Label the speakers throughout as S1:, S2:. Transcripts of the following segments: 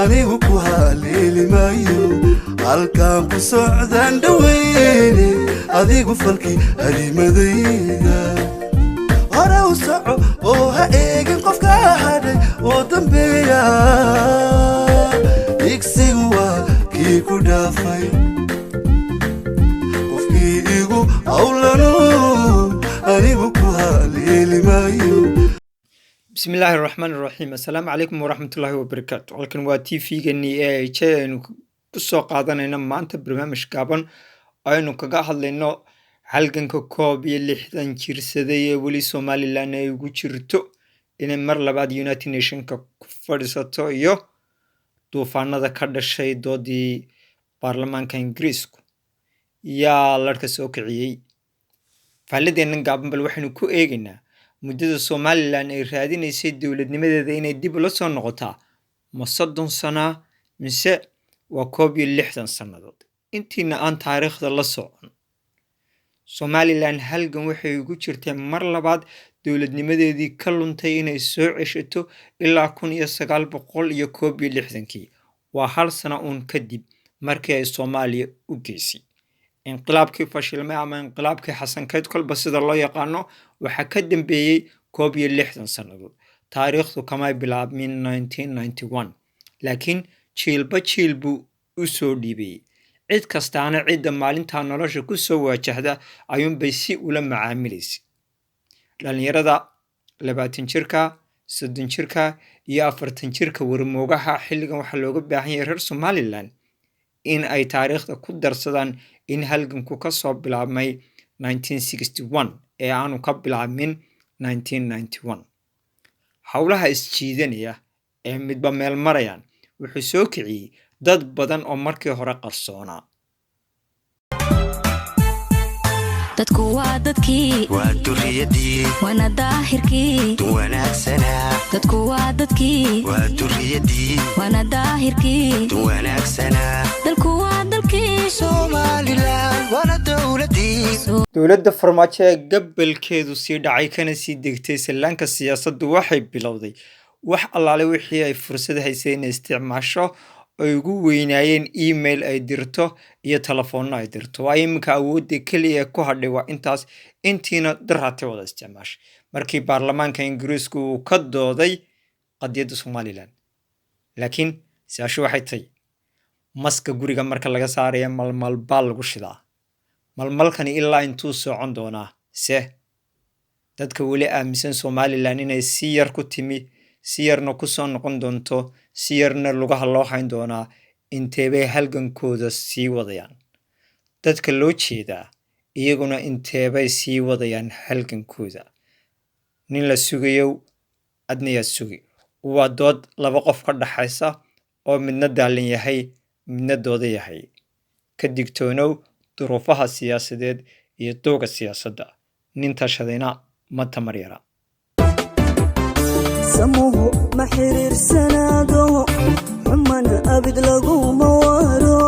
S1: anigu ku haleeli maayo halkaan ku socdaan dhaweyne adigu falki halimadayda hore u soco oo ha eegin qofka hadhay oo dambeeya igsigu waa kii ku dhaafay qofkii igu hawlano anigu ku haleeli maayo.
S2: بسم الله الرحمن الرحيم. السلام عليكم ورحمة الله وبركاته. ولكن واتي في جني إنه قصة قاعدنا إنه ما أنت برنامج كابن أنه كجاهل لأنه حلقن كوبي اللي حدن كيرسدية ولي سومالي لأنه يقول شرطو إن مر لبعد يونايتد نيشن كفرصته يو طوفان هذا كذا شيء دودي برلمان كإنجليزكو يا لرك سوكعي فالذين قابل بالوحنا كو إيجنا muddada Somaliland ay raadinaysay dawladnimadeeda inay dib ula soo noqotaa ma 30 sano mise waa 60 sanadood intiina aan taariikhda la socon. Somaliland halgan waxay ugu jirtay mar labaad dawladnimadeedii ka luntay inay soo ceshato ilaa 1961 waa hal sano uun kadib markii ay Soomaaliya u geysay inqilaabkii fashilmay ama inqilaabkii Xasan Kayd kolba sida loo yaqaano waxa ka dambeeyay 60 sanadood. taariikhdu kama bilaabmin 1991 laakiin jiilba jiilbu u soo dhiibay cid kastaana cidda maalinta nolosha ku soo waajahda ayuun bay si ula macaamilaysay. dhalinyarada 20 jirka 30 jirka iyo 40 jirka warmoogaha xilligan waxa looga baahan yahay reer Somaliland in ay taariikhda ku darsadaan in halganku ka soo bilaabmay 1961 ee aanu ka bilaabmin 1991. hawlaha isjiidanaya ee midba meel marayaan wuxuu soo kiciyay dad badan oo markii hore qarsoonaa.
S3: dadku waa dadkii
S1: waa duriyadii
S3: wana daahirkii
S1: wanaagsana
S3: dadku waa dadkii
S1: waa duriyadii
S3: wana daahirkii
S1: wanaagsana
S3: dalku waa dalkii
S1: Somaliland wana
S2: dowladda farmaajo ee gabalkeedu sii dhacay kana sii degtay salaanka siyaasaddu waxay bilowday wax allaale wixii ay fursad haysay inay isticmaasho ay ugu weynaayeen email ay dirto iyo telefoon ay dirto. waa iminka awoodda kaliya ku hadhay waa intaas intiina darate wada isticmaashay markii baarlamaanka Ingiriisku uu ka dooday qadiyadda Somaliland. laakiin siyaashu waxay tahay maska guriga marka laga saarayo malmal baa lagu shidaa malmalkani ilaa intuu socon doonaa se dadka weli aaminsan Somaliland inay si yar ku timi si yarna ku soo noqon doonto si yarna lugaha loo hayn doonaa inteebay halgankooda sii wadayaan. dadka loo jeedaa iyaguna inteebay sii wadayaan halgankooda. nin la sugayo adna yaa sugi waa dood laba qof ka dhaxaysa oo midna daalin yahay midna dooda yahay. ka digtoonow duruufaha siyaasadeed iyo dooga siyaasadda nin tashadayna ma tamar yara.
S4: samuhu ma xiriirsanaado xumana abid laguma waro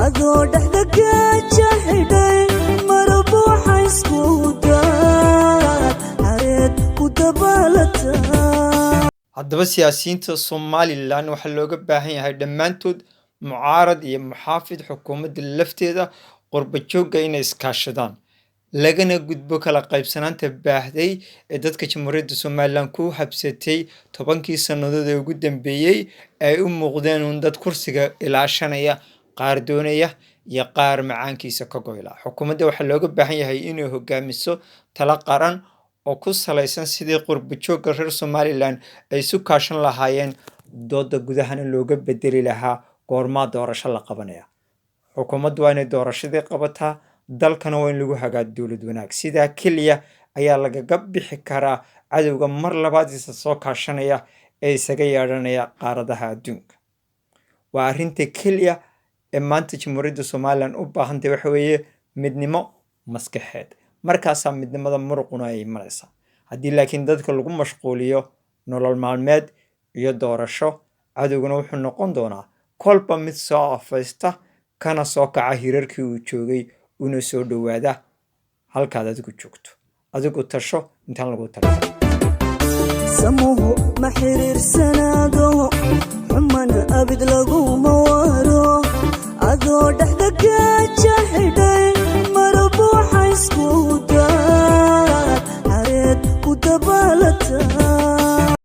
S4: adoo dhexda ka jahidhay marabo xaysku daa xareed ku dabaalata.
S2: haddaba siyaasiyiinta Somaliland waxaa looga baahan yahay dhammaantood mucaarad iyo muxaafid xukuumadda lafteeda qurba joogga inay iskaashadaan lagana gudbo kala qaybsanaanta baahday ee dadka jamhuuriyadda Somaliland ku habsatay 10 sanadood ee ugu dambeeyay ay u muuqdeen dad kursiga ilaashanaya qaar doonaya iyo qaar macaankiisa ka goyla. xukuumadda waxaa looga baahan yahay inay hogaamiso talo qaran oo ku salaysan sidii qurba joogga reer Somaliland ay isu kaashan lahaayeen dooda gudahana looga bedeli lahaa goorma doorasho la qabanaya. xukuumaddu waa inay doorashadii qabataa dalkana waa in lagu hagaag dawlad wanaag. sidaa kaliya ayaa lagaga bixi karaa cadowga mar labaad isa soo kaashanaya ee isaga yeedhanaya qaaradaha adduunka. waa arrinta kaliya ee maanta jamhuuriyadda Somaliland u baahan tahay waxa weeye midnimo maskaxeed. markaasaa midnimada muruquna ay imanaysaa. haddii laakiin dadka lagu mashquuliyo nolol maalmeed iyo doorasho cadowguna wuxuu noqon doonaa kolba mid soo afaysta kana soo kaca hirarkii uu joogay una soo dhawaada halkaad adigu joogto. adigu tasho intaan lagu tartan
S4: samuhu ma xiriirsanaado xumana abid dabaalata